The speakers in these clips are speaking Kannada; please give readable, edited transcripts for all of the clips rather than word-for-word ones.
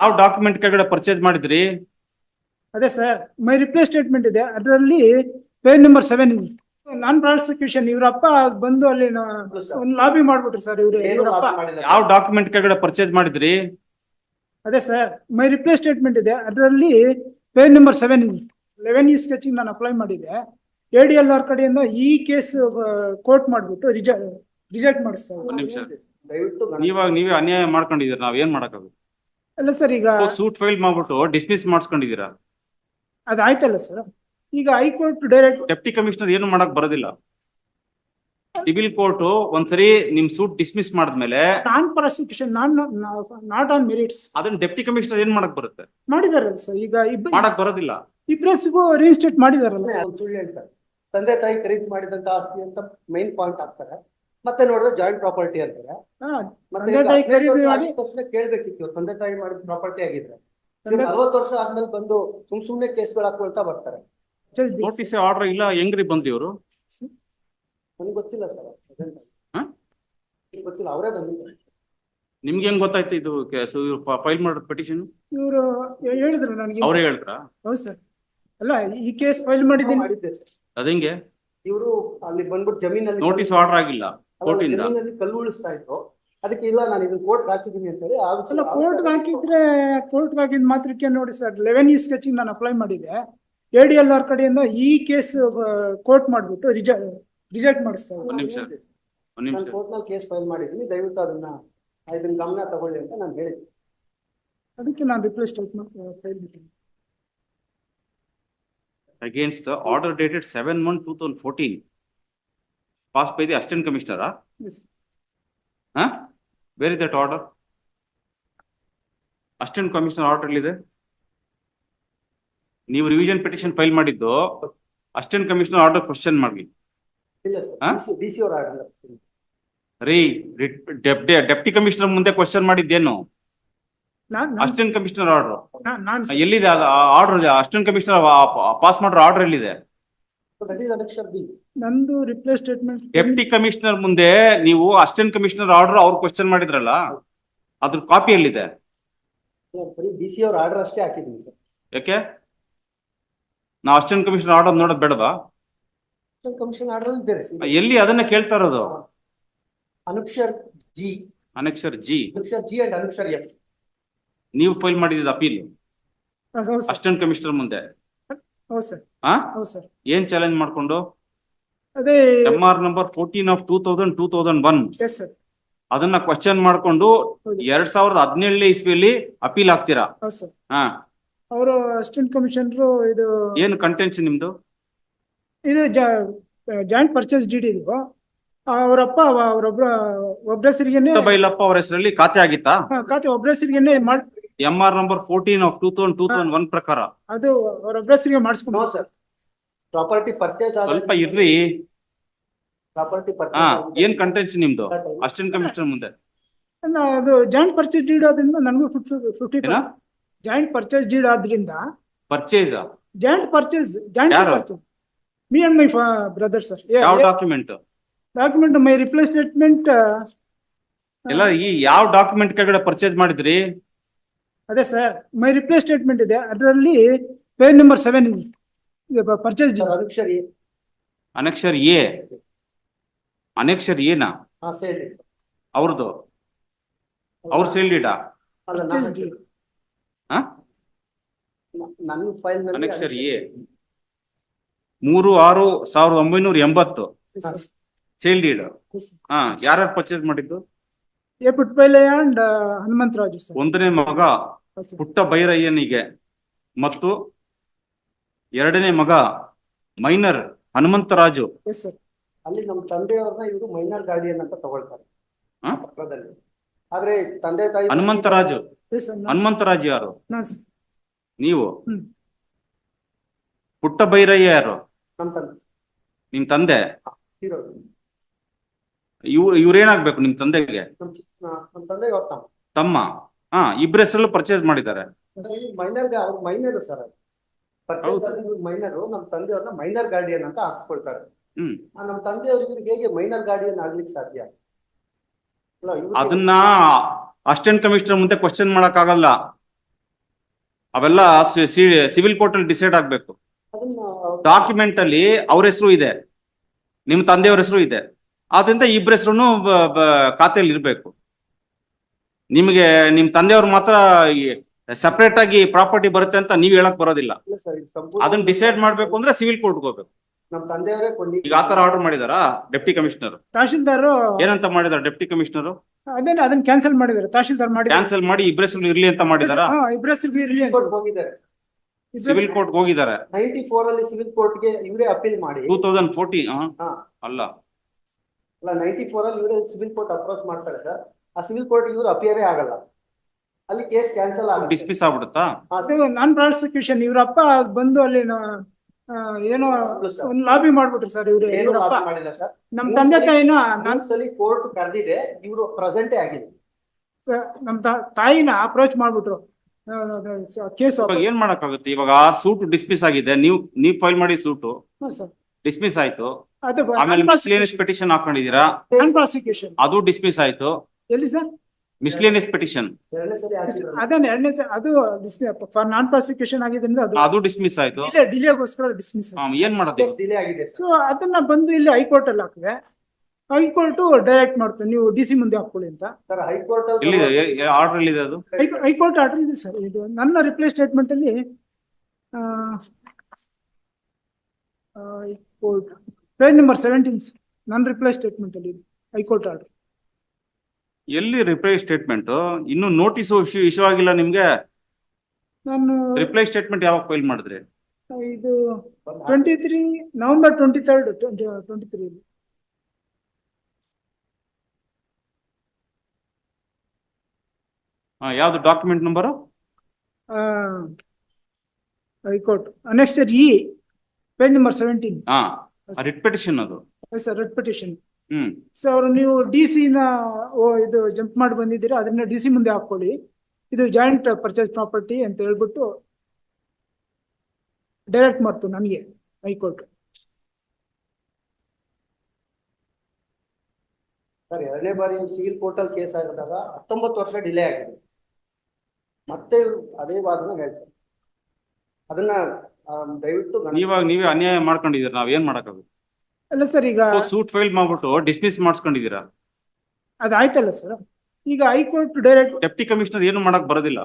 ಯಾವ ಡಾಕ್ಯುಮೆಂಟ್ ಕೆಳಗಡೆ ಪರ್ಚೇಸ್ ಮಾಡಿದ್ರಿ? ಅದೇ ಸರ್, ಮೈ ರಿಪ್ಲೇ ಸ್ಟೇಟ್ಮೆಂಟ್ ಇದೆ, ಅದರಲ್ಲಿ ಪೇಜ್ ನಂಬರ್ 7 ಇದೆ. ನಾನ್ ಪ್ರಾಸಿಕ್ಯೂಷನ್ ಇವರಪ್ಪ ಬಂದು ಅಲ್ಲಿ ಒಂದು ಲಾಬಿ ಮಾಡ್ಬಿಟ್ರು ಸರ್ ಇವರಪ್ಪ. ಯಾವ ಡಾಕ್ಯುಮೆಂಟ್ ಕೆಳಗಡೆ ಪರ್ಚೇಸ್ ಮಾಡಿದ್ರಿ? ಅದೇ ಸರ್, ಮೈ ರಿಪ್ಲೇ ಸ್ಟೇಟ್ಮೆಂಟ್ ಇದೆ, ಅದರಲ್ಲಿ ಪೇಜ್ ನಂಬರ್ 7 ಇದೆ. 11 ಸ್ಕೆಚಿಂಗ್ ನಾನು ಅಪ್ಲೈ ಮಾಡಿದೆ. ADLR ಕಡೆಯಿಂದ ಈ ಕೇಸ್ ಕೋರ್ಟ್ ಮಾಡ್ಬಿಟ್ಟು ರಿಜೆಕ್ಟ್ ಮಾಡಿಸ್ತಾ ಒಂದ್ ನಿಮಿಷ, ನೀವೇ ಅನ್ಯಾಯ ಮಾಡ್ಕೊಂಡಿದೀರ, ನಾವ್ ಏನ್ ಮಾಡಕ್ಕಾಗುತ್ತೆ? ಅಲ್ಲ ಸರ್, ಈಗ ಸೂಟ್ ಫೈಲ್ ಮಾಡ್ಬಿಟ್ಟು ಡಿಸ್ಮಿಸ್ ಮಾಡಿಸ್ಕೊಂಡಿದೀರಾ. ಅದಾಯ್ತಲ್ಲ ಸರ್. ಈಗ ಹೈಕೋರ್ಟ್ ಡೈರೆಕ್ಟ್ ಡೆಪ್ಟಿ ಕಮಿಷನರ್ ಏನು ಮಾಡಕ್ ಬರೋದಿಲ್ಲ. ಸಿವಿಲ್ ಕೋರ್ಟ್ ಒಂದ್ಸರಿ ನಿಮ್ ಸೂಟ್ ಡಿಸ್ಮಿಸ್ ಮಾಡಿದ್ಮೇಲೆ non prosecution not on merits ಅದನ್ನ ಡೆಪ್ಟಿ ಕಮಿಷನರ್ ಏನ್ ಮಾಡಕ್ ಬರುತ್ತೆ? ಮಾಡಿದಾರಲ್ಲ ಸರ್. ಈಗ ಮಾಡಕ್ ಬರೋದಿಲ್ಲ. ಇಬ್ಬರಿಗೂ ರಿಜಿಸ್ಟ್ರೇಟ್ ಮಾಡಿದಾರಲ್ಲ. ಸುಳ್ಳು ಹೇಳ್ತಾರೆ, ತಂದೆ ತಾಯಿ ಖರೀದಿ ಮಾಡಿದಂತ ಆಸ್ತಿ ಅಂತ ಮೈನ್ ಪಾಯಿಂಟ್ ಆಗ್ತಾರೆ. ಮತ್ತೆ ನೋಡಿದ್ರೆ ಜಾಯಿಂಟ್ ಪ್ರಾಪರ್ಟಿ ಅಂತಾರೆ. ಮತ್ತೆ ಕೇಳ್ಬೇಕಿತ್ತು, ತಂದೆ ತಾಯಿ ಮಾಡಿದ ಪ್ರಾಪರ್ಟಿ ಆಗಿದ್ರೆ 40 ವರ್ಷ ಆದ್ಮೇಲೆ ಬಂದು ಸುಮ್ನೆ ಕೇಸ್ಗಳು ಹಾಕೊಳ್ತಾ ಬರ್ತಾರೆ. ನೋಟಿಸ್ ಆರ್ಡರ್ ಇಲ್ಲ, ಹೆಂಗ್ರಿ ಬಂದ್ರಿ ಇವರು? ನನಗೆ ಗೊತ್ತಿಲ್ಲ ಸರ್, ಗೊತ್ತಿಲ್ಲ, ಅವರೇ ಬಂದಿದ್ದಾರೆ. ನಿಮ್ಗೆ ಹೆಂಗ್ ಗೊತ್ತಾಯ್ತು ಇದು ಫೈಲ್ ಮಾಡೋದು ಪೆಟಿಷನ್? ಇವರು ಹೇಳಿದ್ರು ನನಗೆ. ಅವರೇ ಹೇಳಿದ್ರಾ? ಹೌದು ಸರ್. ಅಲ್ಲ, ಈ ಕೇಸ್ ಫೈಲ್ ಮಾಡಿದ್ದೀನಿ. ಮಾಡಿದ್ದೆ ಸರ್. ಅದಂಗೆ ಇವರು ಅಲ್ಲಿ ಬಂದ್ಬಿಟ್ಟು ಜಮೀನಲ್ಲಿ ನೋಟಿಸ್ ಆರ್ಡರ್ ಆಗಿಲ್ಲ ಕೋರ್ಟ್ ಇಂದ, ಜಮೀನಲ್ಲಿ ಕಲ್ಲು ಉಳಿಸ್ತಾ ಇದ್ರು. ಅದಕ್ಕೆ ಇಲ್ಲ, ನಾನು ಇದನ್ನ ಕೋರ್ಟ್ ಹಾಕಿದ್ದೀನಿ ಅಂತ ಹೇಳಿ ಕೋರ್ಟ್ ಹಾಕಿದ ಮಾತ್ರಕ್ಕೆ ನೋಡಿ ಸರ್, 11 ಸ್ಕೆಚಿಂಗ್ ನಾನು ಅಪ್ಲೈ ಮಾಡಿದೆ. ADLR ಕಡೆಯಿಂದ ಈ ಕೇಸ್ ಕೋರ್ಟ್ ಮಾಡ್ಬಿಟ್ಟು ರಿಜೆಕ್ಟ್ ಮಾಡಿಸ್ತಾ ಒಂದ್ ನಿಮಿಷ. ಕೋರ್ಟ್ ನಲ್ಲಿ ಕೇಸ್ ಫೈಲ್ ಮಾಡಿದ್ದೀನಿ, ದಯವಿಟ್ಟು ಅದನ್ನ ಗಮನ ತಗೊಳ್ಳಿ ಅಂತ ನಾನು ಹೇಳಿದ್ದೆ. ಅದಕ್ಕೆ ನಾನು ರಿಪ್ಲೇ ಸ್ಟೇಟ್ಮೆಂಟ್ ಫೈಲ್ ಮಾಡಿದ್ದೀನಿ. Against the order dated 7/1/2014 passed by the assistant commissioner. Yes. Where is that order? Assistant commissioner order ಇದೆ. ನೀವು ರಿವಿಷನ್ ಪಿಟಿಷನ್ ಫೈಲ್ ಮಾಡಿದ್ದು ಅಸಿಸ್ಟೆಂಟ್ ಕಮಿಷನರ್ ಆರ್ಡರ್ ಕ್ವಶನ್ ಮಾಡಿ. ಇಲ್ಲ ಸರ್, DC ಅವರ ಆರ್ಡರ್ ರೀ. ಡೆಪ್ಟಿ ಕಮಿಷನರ್ ಮುಂದೆ ಕ್ವಶನ್ ಮಾಡಿದ್ದೇನು? ಅಸಿಸ್ಟೆಂಟ್ ಕಮಿಷನರ್ ಆರ್ಡರ್ ಎಲ್ಲಿದೆ? ಆರ್ಡರ್ ಅಸಿಸ್ಟೆಂಟ್ ಕಮಿಷನರ್ ಪಾಸ್ ಮಾಡೋ ಆರ್ಡರ್ ಎಲ್ಲಿದೆ? ನಂದು ರಿಪ್ಲೇ ಸ್ಟೇಟ್ಮೆಂಟ್. ಡೆಪ್ಟಿ ಕಮಿಷನರ್ ಮುಂದೆ ನೀವು ಅಸಿಸ್ಟೆಂಟ್ ಕಮಿಷನರ್ ಆರ್ಡರ್ ಅವ್ರು ಕ್ವಶನ್ ಮಾಡಿದ್ರಲ್ಲ, ಅದ್ರ ಕಾಪಿ ಎಲ್ಲಿದೆ? DC ಅವರ ಆರ್ಡರ್ ಅಷ್ಟೇ ಹಾಕಿದ್ದೀನಿ ಸರ್. ಯಾಕೆ ನಾವು ಅಸಿಸ್ಟೆಂಟ್ ಕಮಿಷನರ್ ಆರ್ಡರ್ ನೋಡೋದು ಬೇಡವಾ? ಕಮಿಷನ್ ಆರ್ಡರ್ ಇದ್ದಾರೆ ಎಲ್ಲಿ ಅದನ್ನ ಕೇಳ್ತಾ ಇರೋದು? Annexure G annexure G and annexure F. ನೀವು ಫೈಲ್ ಮಾಡಿದ ಅಪೀಲ್ ಅಸಿಸ್ಟೆಂಟ್ ಕಮಿಷನರ್ ಮುಂದೆ. ಹೌದು ಸರ್. ಹೌದು ಸರ್. ಏನ್ ಚಾಲೆಂಜ್ ಮಾಡ್ಕೊಂಡು? ಅದೇ MR ನಂಬರ್ 14/2001. Yes sir. ಅದನ್ನ ಕ್ವಶನ್ ಮಾಡ್ಕೊಂಡು 2017 ಇಸ್ವಿಯಲ್ಲಿ ಅಪೀಲ್ ಹಾಕ್ತೀರಾ? ಹೌದು ಸರ್. ಅವರು ಅಸಿಸ್ಟೆಂಟ್ ಕಮಿಷನರ್ ಇದು ಏನು ಕಂಟೆಂಟ್ಸ್ ನಿಮ್ದು? ಇದು ಜಾಯಿಂಟ್ ಪರ್ಚೇಸ್ ಡೀಡ್ ಇದು. ಅವರಪ್ಪ ಒಬ್ಬರ ಹೆಸರಿಗೆನೆ ಬೈಲಪ್ಪ ಅವ್ರ ಹೆಸರಲ್ಲಿ ಖಾತೆ ಆಗಿತ್ತಾ? ಖಾತೆ ಒಬ್ಬರ ಹೆಸರಿಗೆನೆ MR ನಂಬರ್ 14/2001 ಪ್ರಕಾರ ಅದು ಅವರೊಬ್ಬರ ಹೆಸರಿಗೆ ಮಾಡಿಸ್ಕೊಂಡು ಸರ್. ಪ್ರಾಪರ್ಟಿ ಪರ್ಚೇಸ್ ಸ್ವಲ್ಪ ಇರ್ರಿ. ಪ್ರಾಪರ್ಟಿ ಏನ್ ಕಂಟೆಂಟ್ಸ್ ನಿಮ್ದು ಅಸಿಸ್ಟೆಂಟ್ ಕಮಿಷನರ್ ಮುಂದೆ? ಅದು ಜಾಯಿಂಟ್ ಪರ್ಚೇಸ್ ಡೀಡ್ ಆದ್ರಿಂದ ನನಗೂ 50 ಜಾಯಿಂಟ್ ಪರ್ಚೇಸ್ ಡೀಡ್ ಆದ್ರಿಂದ purchase me and my brother sir. ಯಾವ ಡಾಕ್ಯುಮೆಂಟ್ ಮೈ ರಿಪ್ಲೇ ಸ್ಟೇಟ್ಮೆಂಟ್ ಎಲ್ಲ ಈ ಯಾವ ಡಾಕ್ಯುಮೆಂಟ್ ಕೆಳಗಡೆ ಪರ್ಚೇಸ್ ಮಾಡಿದ್ರಿ? ಅದೇ ಸರ್, ಮೈ ರಿಪ್ಲೇ ಸ್ಟೇಟ್ಮೆಂಟ್ ಇದೆ, ಅದರಲ್ಲಿ ಪೇಜ್ ನಂಬರ್ 7 ಇದೆ. ಪರ್ಚೇಸ್ ಡೀಡ್ ಅನಕ್ಷರ್ ಏನಾ ಅವ್ರದ್ದು? ಅವ್ರ ಸೇಲ್ ಡೀಡಾ? Annexure A 3/6/1980 sale deed. ಯಾರು ಪರ್ಚೇಸ್ ಮಾಡಿದ್ದು? A Puttabailaiah and Hanumantharaju sir. ಒಂದನೇ ಮಗ ಪುಟ್ಟ ಬೈರಯ್ಯನಿಗೆ ಮತ್ತು ಎರಡನೇ ಮಗ ಮೈನರ್ ಹನುಮಂತರಾಜು. ಅಲ್ಲಿ ನಮ್ಮ ತಂದೆಯವ್ರನ್ನ ಇವರು ಮೈನರ್ ಗಾರ್ಡಿಯನ್ ಅಂತ ತಗೊಳ್ತಾರೆ ಪತ್ರದಲ್ಲಿ. ಆದ್ರೆ ತಂದೆ ತಾಯಿ ಹನುಮಂತರಾಜು ಯಾರು? ನೀವು. ಪುಟ್ಟ ಬೈರಯ್ಯ ಯಾರು? ನಿಮ್ ತಂದೆ. ಇವ್ರೇನಾಗ್ಬೇಕು ನಿಮ್ ತಂದೆಗೆ? ತಮ್ಮ. ಇಬ್ಬರ ಹೆಸರಲ್ಲೂ ಪರ್ಚೇಸ್ ಮಾಡಿದ್ದಾರೆ. ಮೈನರ್ ಸರ್, ಮೈನರು ನಮ್ಮ ತಂದೆಯವ್ರನ್ನ ಮೈನರ್ ಗಾರ್ಡಿಯನ್ ಅಂತ ಹಾಕ್ಸ್ಕೊಳ್ತಾರೆ. ನಮ್ಮ ತಂದೆಯವ್ರಿಗೆ ಹೇಗೆ ಮೈನರ್ ಗಾರ್ಡಿಯನ್ ಆಗ್ಲಿಕ್ಕೆ ಸಾಧ್ಯ? ಅದನ್ನ ಅಸಿಸ್ಟೆಂಟ್ ಕಮಿಷನರ್ ಮುಂದೆ ಕ್ವಶನ್ ಮಾಡಕ್ ಆಗಲ್ಲ. ಅವೆಲ್ಲ ಸಿವಿಲ್ ಕೋರ್ಟ್ ಅಲ್ಲಿ ಡಿಸೈಡ್ ಆಗ್ಬೇಕು. ಅದನ್ನ ಡಾಕ್ಯುಮೆಂಟ್ ಅಲ್ಲಿ ಅವ್ರ ಹೆಸರು ಇದೆ, ನಿಮ್ ತಂದೆಯವ್ರ ಹೆಸರು ಇದೆ, ಆದ್ರಿಂದ ಇಬ್ಬರ ಹೆಸರು ಖಾತೆಯಲ್ಲಿ ಇರ್ಬೇಕು. ನಿಮ್ಗೆ ನಿಮ್ ತಂದೆಯವ್ರು ಮಾತ್ರ ಸಪರೇಟ್ ಆಗಿ ಪ್ರಾಪರ್ಟಿ ಬರುತ್ತೆ ಅಂತ ನೀವ್ ಹೇಳಕ್ ಬರೋದಿಲ್ಲ. ಇಲ್ಲ ಸರ್, ಇದು ಸಂಪೂರ್ಣ ಅದನ್ನ ಡಿಸೈಡ್ ಮಾಡ್ಬೇಕು ಅಂದ್ರೆ ಸಿವಿಲ್ ಕೋರ್ಟ್ಗೆ ಹೋಗ್ಬೇಕು. ನಮ್ಮ ತಂದೆಯವರೇ ಈಗ ಆತರ ಆರ್ಡರ್ ಮಾಡಿದಾರಾ ಡೆಪ್ಟಿ ಕಮಿಷನರ್? ತಹಶೀಲ್ದಾರ್ ಏನಂತ ಮಾಡಿದಾರೆ ಡೆಪ್ಟಿ ಕಮಿಷನರ್? ಅದನ್ನ ಕ್ಯಾನ್ಸಲ್ ಮಾಡಿದ್ದಾರೆ, ತಹಶೀಲ್ದಾರ್ ಮಾಡಿದ್ದಾರೆ. ಕ್ಯಾನ್ಸಲ್ ಮಾಡಿ ಇಬ್ಬರ ಹೆಸರು ಇರ್ಲಿ ಅಂತ ಮಾಡಿದಾರಾ? ಇಬ್ಬರ ಹೆಸರು ಇರ್ಲಿ ಅಂತ. ಕೋರ್ಟ್ ಹೋಗಿದ್ದಾರೆ. ಸಿವಿಲ್ ಕೋರ್ಟ್ ಹೋಗಿದ್ದಾರೆ. 94 ಅಲ್ಲಿ ಸಿವಿಲ್ ಕೋರ್ಟ್ಗೆ ಇವರೇ ಅಪೀಲ್ ಮಾಡಿ 2014 ಹಾ ಅಲ್ಲ ಅಲ್ಲ 94 ಅಲ್ಲಿ ಇವರೇ ಸಿವಿಲ್ ಕೋರ್ಟ್ ಅಪ್ರೋಚ್ ಮಾಡ್ತಾರೆ ಸರ್. ಆ ಸಿವಿಲ್ ಕೋರ್ಟ್ ಇವರು ಅಪಿಯರೇ ಆಗಲ್ಲ, ಅಲ್ಲಿ ಕೇಸ್ ಕ್ಯಾನ್ಸಲ್ ಆಗುತ್ತೆ. ಡಿಸ್ಮಿಸ್ ಆಗ್ಬಿಡುತ್ತಾ? ನಾನ್ ಪ್ರಾಸಿಕ್ಯೂಷನ್ ಇವ್ರಪ್ಪ ಬಂದು ಅಲ್ಲಿ ಏನೋ ಒಂದು ಲಾಬಿ ಮಾಡ್ಬಿಟ್ರು ಸರ್ ಇವ್ರು. ಏನು ಇವ್ರಪ್ಪ ಲಾಭ ಮಾಡಿಲ್ಲ ಸರ್. ನಮ್ ತಂದೆ ತಾಯಿನ ಕೋರ್ಟ್ ಕರೆದಿದೆ, ಇವರು ಪ್ರೆಸೆಂಟೇ ಆಗಿದೆ. ನಮ್ ತಾಯಿನ ಅಪ್ರೋಚ್ ಮಾಡ್ಬಿಟ್ರು ಕೇಸ್. ಇವಾಗ ಏನ್ ಮಾಡಕ್ಕಾಗುತ್ತೆ? ಇವಾಗ ಸೂಟ್ ಡಿಸ್ಮಿಸ್ ಆಗಿದೆ, ನೀವ್ ಫೈಲ್ ಮಾಡಿ ಸೂಟು ಡಿಸ್ಮಿಸ್ ಆಯ್ತು. ಅದು ಆಮೇಲೆ ಮಿಸ್ಲೇನಿಯಸ್ ಪಿಟಿಷನ್ ಹಾಕೊಂಡಿದೀರಾ, ನಾನ್ ಪ್ರಾಸಿಕ್ಯೂಷನ್ ಅದು ಡಿಸ್ಮಿಸ್ ಆಯ್ತು. ಎಲ್ಲಿ ಸರ್ ಮಿಸ್ಲೇನಿಯಸ್ ಪಿಟಿಷನ್ ಎರಡನೇ ಸರಿ ಹಾಕಿದ್ರು. ಅದನ್ನ ಎರಡನೇ ಅದು ಫಾರ್ ನಾನ್ ಪ್ರಾಸಿಕ್ಯೂಷನ್ ಆಗಿದ್ರಿಂದ ಅದು ಡಿಸ್ಮಿಸ್ ಆಯ್ತು. ಡಿಲೇಗೋಸ್ಕರ ಡಿಸ್ಮಿಸ್. ಏನ್ ಮಾಡೋದು? ಡಿಲೇ ಆಗಿದೆ ಸೊ ಅದನ್ನ ಬಂದು ಇಲ್ಲಿ ಹೈಕೋರ್ಟ್ ಅಲ್ಲಿ ಹಾಕಿದೆ. ಹೈಕೋರ್ಟ್ ಡೈರೆಕ್ಟ್ ಮಾಡ್ತಾರೆ, ನೀವು DC ಮುಂದೆ ಹಾಕೊಳ್ಳಿ ಅಂತ. ಸರ್ ಹೈಕೋರ್ಟ್ ಎಲ್ಲಿದೆ ಆರ್ಡರ್? ಎಲ್ಲಿದೆ ಅದು? ಹೈಕೋರ್ಟ್ ಆರ್ಡರ್ ಇದೆ ಸರ್. ಇದು ನನ್ನ ರಿಪ್ಲೈ ಸ್ಟೇಟ್ಮೆಂಟ್ ಅಲ್ಲಿ ಹೈಕೋರ್ಟ್ ಪೇಜ್ ನಂಬರ್ 17 ನನ್ನ ರಿಪ್ಲೈ ಸ್ಟೇಟ್ಮೆಂಟ್ ಅಲ್ಲಿ ಹೈಕೋರ್ಟ್ ಆರ್ಡರ್. ಎಲ್ಲಿ ರಿಪ್ಲೈ ಸ್ಟೇಟ್ಮೆಂಟ್? ಇನ್ನು ನೋಟಿಸ್ ಇಶ್ಯೂ ಆಗಿಲ್ಲ ನಿಮ್ಗೆ? ನಾನು ರಿಪ್ಲೈ ಸ್ಟೇಟ್ಮೆಂಟ್ ಯಾವಾಗ ಫೈಲ್ ಮಾಡಿದ್ರಿ? ಇದು 23 ನವೆಂಬರ್ 23rd 23. ಯಾವ್ದು document number? High court next page number 17. Writ petition ಅದು ಸರ್, ರಿಟ್ ಪಿಟಿಷನ್. ಹ್ಮ್. ಸೊ ಅವರು ನೀವು DC ನ ಇದು ಜಂಪ್ ಮಾಡಿ ಬಂದಿದ್ದೀರಾ, ಅದನ್ನ DC ಮುಂದೆ ಹಾಕೊಳ್ಳಿ. ಇದು ಜಾಯಿಂಟ್ ಪರ್ಚೇಸ್ ಪ್ರಾಪರ್ಟಿ ಅಂತ ಹೇಳ್ಬಿಟ್ಟು ಡೈರೆಕ್ಟ್ ಮಾಡ್ತು ನನಗೆ ಹೈಕೋರ್ಟ್. ಸರ್ ಎರಡನೇ ಬಾರಿ ಸಿವಿಲ್ ಕೋರ್ಟ್ ಅಲ್ಲಿ ಕೇಸ್ ಆಗಿದಾಗ 19 ವರ್ಷ ಡಿಲೇ ಆಗಿದೆ. ಮತ್ತೆ ಇವ್ರು ಅದೇ ವಾದನ ಹೇಳ್ತಾರೆ. ಅದನ್ನ ದಯವಿಟ್ಟು ನೀವೇ ಅನ್ಯಾಯ ಮಾಡ್ಕೊಂಡಿದೀರ, ನಾವ್ ಏನ್ ಮಾಡಕ್ಕಾಗುತ್ತೆ? ಅಲ್ಲ ಸರ್, ಈಗ ಸೂಟ್ ಫೈಲ್ ಮಾಡ್ಬಿಟ್ಟು ಡಿಸ್ಮಿಸ್ ಮಾಡಿಸ್ಕೊಂಡಿದೀರಾ. ಅದಾಯ್ತಲ್ಲ ಸರ್. ಈಗ ಹೈಕೋರ್ಟ್ ಡೈರೆಕ್ಟ್ ಡೆಪ್ಟಿ ಕಮಿಷನರ್ ಏನು ಮಾಡಕ್ ಬರೋದಿಲ್ಲ.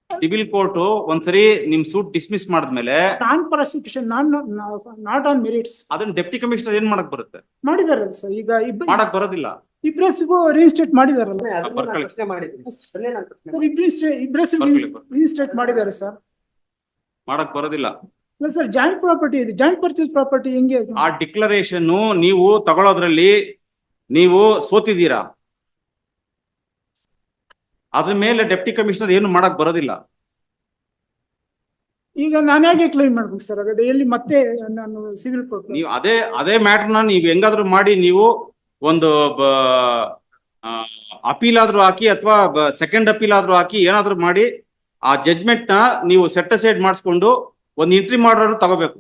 ಸಿವಿಲ್ ಕೋರ್ಟ್ ಒಂದ್ಸರಿ ನಿಮ್ ಸೂಟ್ ಡಿಸ್ಮಿಸ್ ಮಾಡಿದ್ಮೇಲೆ non prosecution not on merits ಅದನ್ನ ಡೆಪ್ಟಿ ಕಮಿಷನರ್ ಏನ್ ಮಾಡಕ್ ಬರುತ್ತೆ? ಮಾಡಿದಾರಲ್ಲ ಸರ್. ಈಗ ಮಾಡಕ್ ಬರೋದಿಲ್ಲ. ಇಬ್ರಸ್ಗೂ ರಿಜಿಸ್ಟ್ರೇಟ್ ಮಾಡಿದಾರಲ್ಲ. ಪ್ರಶ್ನೆ ಮಾಡಿದ್ದೀನಿ. ಇಬ್ರಸ್ಗೂ ರಿಜಿಸ್ಟ್ರೇಟ್ ಮಾಡಿದ್ದಾರೆ ಸರ್. ಮಾಡಕ್ ಬರೋದಿಲ್ಲ. ಇಲ್ಲ ಸರ್, ಜಾಯಿಂಟ್ ಪ್ರಾಪರ್ಟಿ ಇದೆ. ಜಾಯಿಂಟ್ ಪರ್ಚೇಸ್ ಪ್ರಾಪರ್ಟಿ ಹೆಂಗೆ? ಆ ಡಿಕ್ಲರೇಷನ್ ನೀವು ತಗೊಳ್ಳೋದ್ರಲ್ಲಿ ನೀವು ಸೋತಿದ್ದೀರಾ. ಅದ್ರ ಮೇಲೆ ಡೆಪ್ಟಿ ಕಮಿಷನರ್ ಏನು ಮಾಡಕ್ ಬರೋದಿಲ್ಲ. ಈಗ ನಾನು ಹೇಗೆ ಕ್ಲೈಮ್ ಮಾಡ್ಬೇಕು ಸರ್? ಹಾಗಾದ್ರೆ ಎಲ್ಲಿ ಮತ್ತೆ ನಾನು ಸಿವಿಲ್ ಕೋರ್ಟ್ ನೀವು ಅದೇ ಮ್ಯಾಟರ್ನ ನೀವು ಹೆಂಗಾದ್ರೂ ಮಾಡಿ ನೀವು ಒಂದು ಅಪೀಲ್ ಆದ್ರೂ ಹಾಕಿ ಅಥವಾ ಸೆಕೆಂಡ್ ಅಪೀಲ್ ಆದ್ರೂ ಹಾಕಿ ಏನಾದ್ರೂ ಮಾಡಿ ಆ ಜಡ್ಜ್ಮೆಂಟ್ ನ ನೀವು ಸೆಟ್ ಅಸೈಡ್ ಮಾಡಿಸ್ಕೊಂಡು ಒಂದು ಎಂಟ್ರಿ ಮಾಡೋರು ತಗೋಬೇಕು.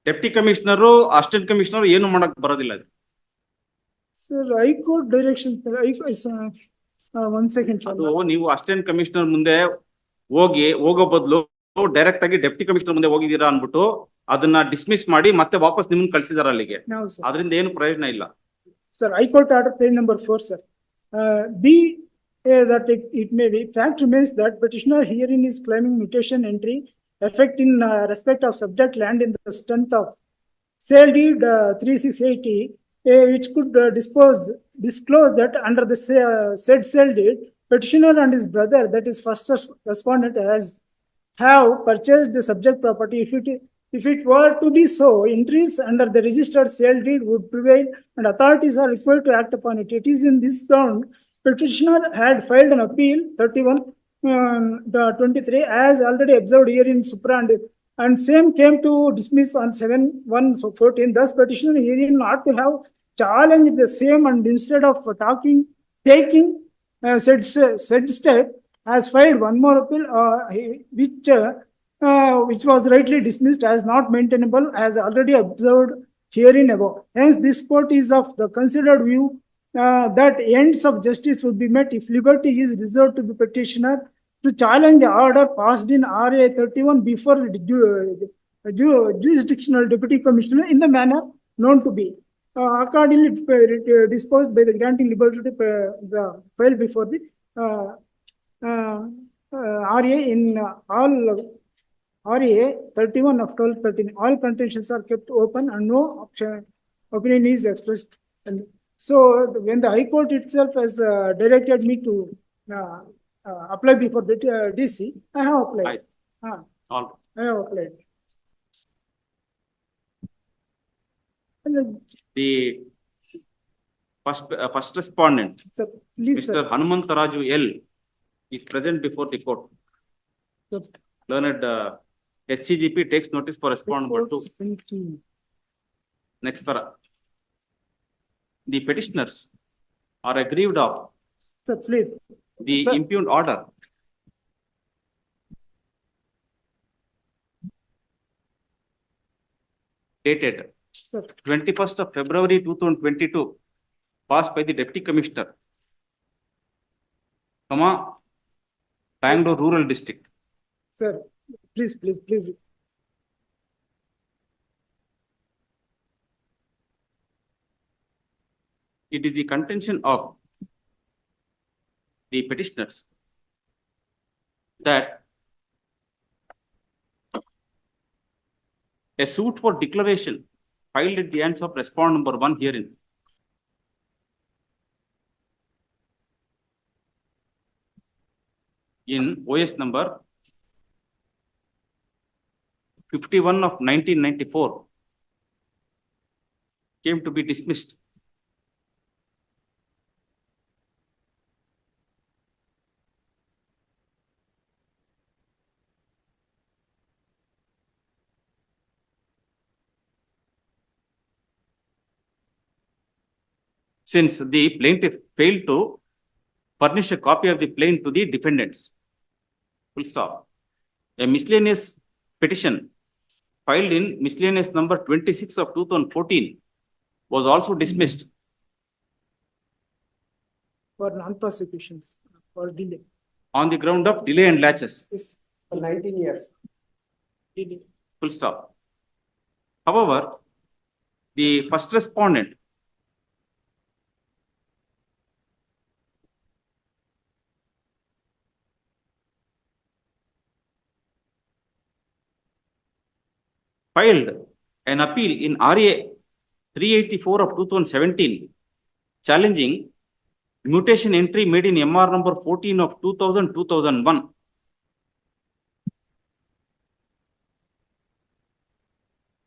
ಡೆಪ್ಟಿ ಕಮಿಷನರು ಅಸಿಸ್ಟೆಂಟ್ ಕಮಿಷನರ್ ಏನು ಮಾಡಕ್ ಬರೋದಿಲ್ಲ ಸರ್. ಹೈಕೋರ್ಟ್ ಡೈರೆಕ್ಷನ್ ಒಂದ್ ಸೆಕೆಂಡ್ ಸರ್. ಅದು ನೀವು ಅಸಿಸ್ಟೆಂಟ್ ಕಮಿಷನರ್ ಮುಂದೆ ಹೋಗೋ ಬದಲು ಡೈರೆಕ್ಟ್ ಆಗಿ ಡೆಪ್ಟಿ ಕಮಿಷನರ್ ಮುಂದೆ ಹೋಗಿದ್ದೀರಾ ಅನ್ಬಿಟ್ಟು ಅದನ್ನ ಡಿಸ್ಮಿಸ್ ಮಾಡಿ ಮತ್ತೆ ವಾಪಸ್ ನಿಮ್ಗೆ ಕಳ್ಸಿದಾರೆ ಅಲ್ಲಿಗೆ. ಅದರಿಂದ ಏನು ಪ್ರಯೋಜನ ಇಲ್ಲ sir. High court order page number 4 sir. B that it may be fact remains that petitioner herein is claiming mutation entry effect in respect of subject land in the strength of sale deed 3680 which could disclose that under the said sale deed petitioner and his brother, that is first respondent, have purchased the subject property. If it were to be so, entries under the registered sale deed would prevail and authorities are required to act upon it. It is in this ground petitioner had filed an appeal 31/23 as already observed here in Supra and same came to dismiss on 7/1/14. Thus petitioner herein ought to have challenged the same and instead of taking said step has filed one more appeal which was rightly dismissed as not maintainable as already observed herein above. Hence this court is of the considered view that ends of justice would be met if liberty is reserved to the petitioner to challenge the order passed in RA 31 before the jurisdictional deputy commissioner in the manner known to be accordingly disposed by the granting liberty to the file before the RA in all RA 31 of 1213. All contentions are kept open and no opinion is expressed. And so when the High Court itself has directed me to apply before the DC, I have applied. Right. All I have applied. And, the first respondent, sir, please, Mr. sir. Hanumantaraju L, is present before the court. Sir. Learned HCGP takes notice for respondent number 2. Next para. The petitioners are aggrieved of Sir, please. the Sir. impugned order dated Sir, 21st of February 2022, passed by the Deputy Commissioner, Bangalore Rural District. sir, please. It is the contention of the petitioners that a suit for declaration filed at the hands of respondent number 1 herein in OS number 51 of 1994 came to be dismissed. Since the plaintiff failed to furnish a copy of the plaint to the defendants. Full stop. A miscellaneous petition filed in miscellaneous number 26 of 2014 was also dismissed For non-prosecutions, for delay. on the ground of delay and laches. Yes, For 19 years. delay. Full stop. However, the first respondent filed an appeal in RA 384 of 2017 challenging mutation entry made in MR number 14 of 2000-2001.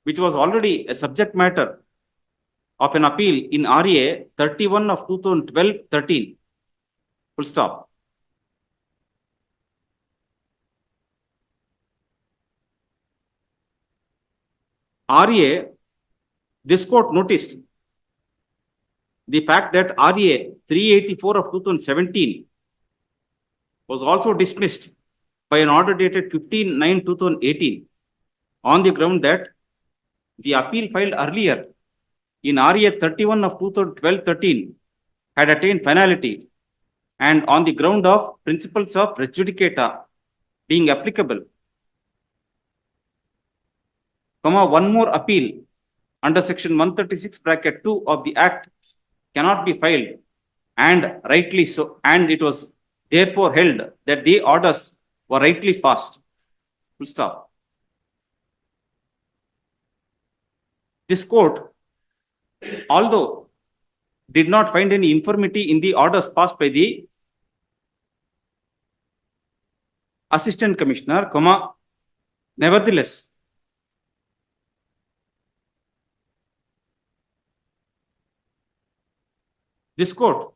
Which was already a subject matter of an appeal in RA 31 of 2012-13. Full stop. RA, this court noticed the fact that RA 384 of 2017 was also dismissed by an order dated 15/9/2018 on the ground that the appeal filed earlier in RA 31 of 2012-13 had attained finality, and on the ground of principles of res judicata being applicable, one more appeal under section 136(2) of the Act cannot be filed, and rightly so, and it was therefore held that the orders were rightly passed. Full stop. This court, although did not find any infirmity in the orders passed by the Assistant Commissioner, nevertheless, this court,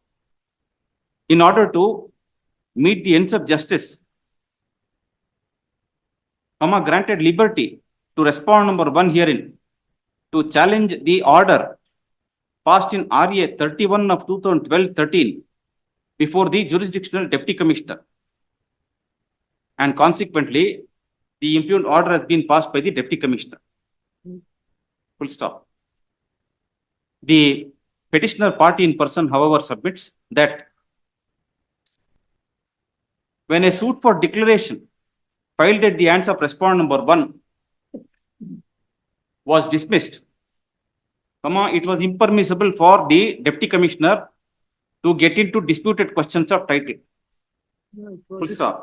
in order to meet the ends of justice, granted liberty to respondent number 1 herein to challenge the order passed in RA 31 of 2012-13 before the jurisdictional deputy commissioner, and consequently the impugned order has been passed by the deputy commissioner. Full stop. The petitioner party in person, however, submits that when a suit for declaration filed at the hands of respondent number 1 was dismissed, it was impermissible for the deputy commissioner to get into disputed questions of title. Full stop.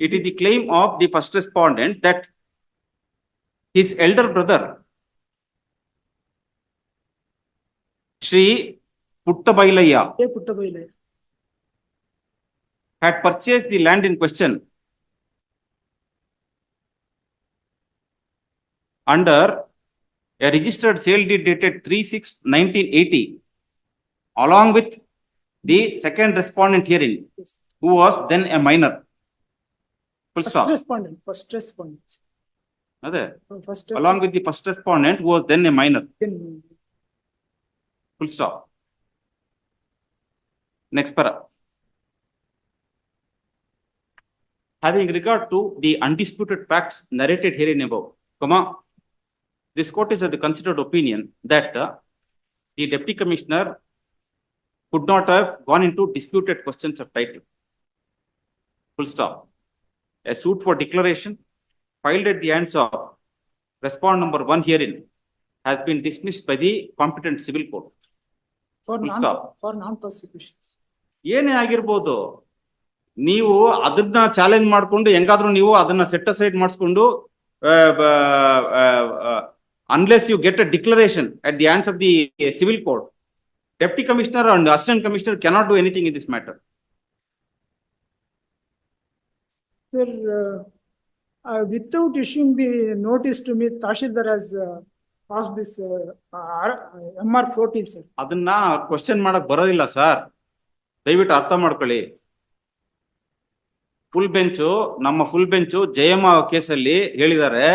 It is the claim of the first respondent that his elder brother, Shri Puttabailaya, had purchased the land in question under a registered sale deed dated 3/6/1980, along with the second respondent herein, who was then a minor. Full stop. First respondent. Along with the first respondent, who was then a minor. Full stop. Next para. Having regard to the undisputed facts narrated herein above, this court is of the considered opinion that the deputy commissioner could not have gone into disputed questions of title. Full stop. A suit for declaration filed at the hands of respondent number 1 herein has been dismissed by the competent civil court. For non-persecutions. ಏನೇ ಆಗಿರ್ಬೋದು, ನೀವು ಅದನ್ನ ಚಾಲೆಂಜ್ ಮಾಡ್ಕೊಂಡು ಹೆಂಗಾದ್ರೂ ನೀವು ಅದನ್ನ ಸೆಟ್ ಅಸೈಡ್ ಮಾಡಿಸ್ಕೊಂಡು unless you get a declaration at the hands of the civil court, deputy commissioner and assistant commissioner cannot do anything in this matter. Sir, without issuing the notice to me, Tahsildar has passed this MR 14, sir. ಅದನ್ನ ಕ್ವಶನ್ ಮಾಡಕ್ ಬರೋದಿಲ್ಲ ಸರ್, ದಯವಿಟ್ಟು ಅರ್ಥ ಮಾಡ್ಕೊಳ್ಳಿ. ನಮ್ಮ ಫುಲ್ ಬೆಂಚು ಜಯಮ್ಮ ಕೇಸಲ್ಲಿ ಹೇಳಿದ್ದಾರೆ,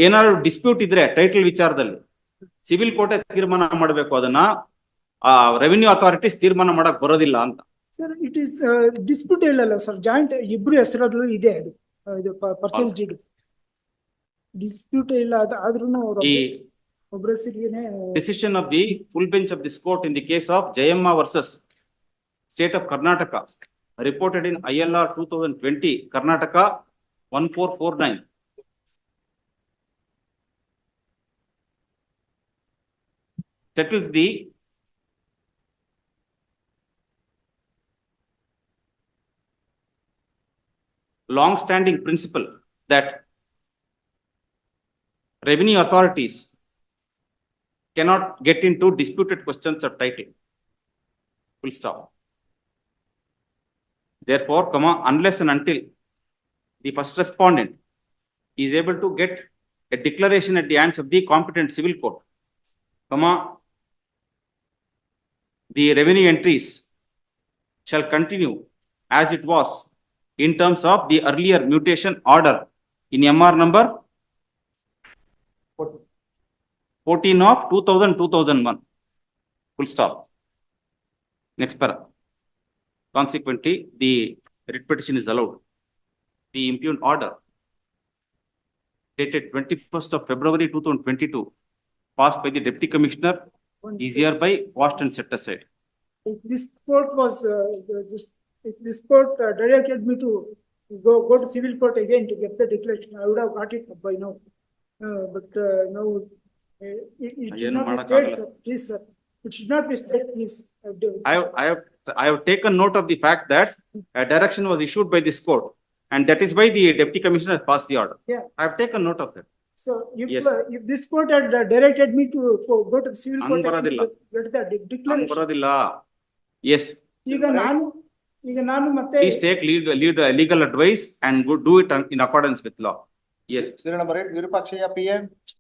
ಏನಾದ್ರು ಡಿಸ್ಪ್ಯೂಟ್ ಇದ್ರೆ ಟೈಟಲ್ ವಿಚಾರದಲ್ಲಿ ಸಿವಿಲ್ ಕೋರ್ಟ್ ತೀರ್ಮಾನ ಮಾಡಬೇಕು, ಅದನ್ನ ರೆವಿನ್ಯೂ ಅಥಾರಿಟೀಸ್ ತೀರ್ಮಾನ ಮಾಡಕ್ ಬರೋದಿಲ್ಲ ಅಂತ. ಸರ್, ಇಟ್ ಇಸ್ ಡಿಸ್ಪ್ಯೂಟ್ ಇಲ್ಲ ಸರ್, ಜಾಯಿಂಟ್ ಇಬ್ರು ಹೆಸರಲ್ಲೂ ಇದೆ ಅದು, ಇದು ಪರ್ಚೇಸ್ ಡೀಡ್ ಡಿಸ್ಪ್ಯೂಟ್ ಇಲ್ಲ. ಆದ್ರೂ ಒಬ್ಬರ ಹೆಸರಿಗೆನೆ decision of the full bench of this court in the case of Jayamma versus state of Karnataka, reported in ILR 2020, Karnataka 1449. Settles the long-standing principle that revenue authorities cannot get into disputed questions of title. Full stop. Therefore, unless and until the first respondent is able to get a declaration at the hands of the competent civil court, the revenue entries shall continue as it was in terms of the earlier mutation order in MR number 14 of 2000-2001. Full stop. Next para. Consequently, the writ petition is allowed. The impugned order dated 21st of February 2022, passed by the deputy commissioner, is hereby quashed and set aside. If this court was if this court directed me to go to civil court again to get the declaration, I would have got it by now. But now it should not be stayed, sir. Please, sir. It should not be stayed, please. I have taken note of the fact that a direction was issued by this court, and that is why the deputy commissioner has passed the order. Yeah. I have taken note of that. So if, Yes. If this court had directed me to go to the civil court and Anbaradilla. get the declaration. Yes. ಈಗ ನಾನು ಮತ್ತೆ Please take legal advice and do it in accordance with law. Yes. Serial number 8, Virupakshaya PM.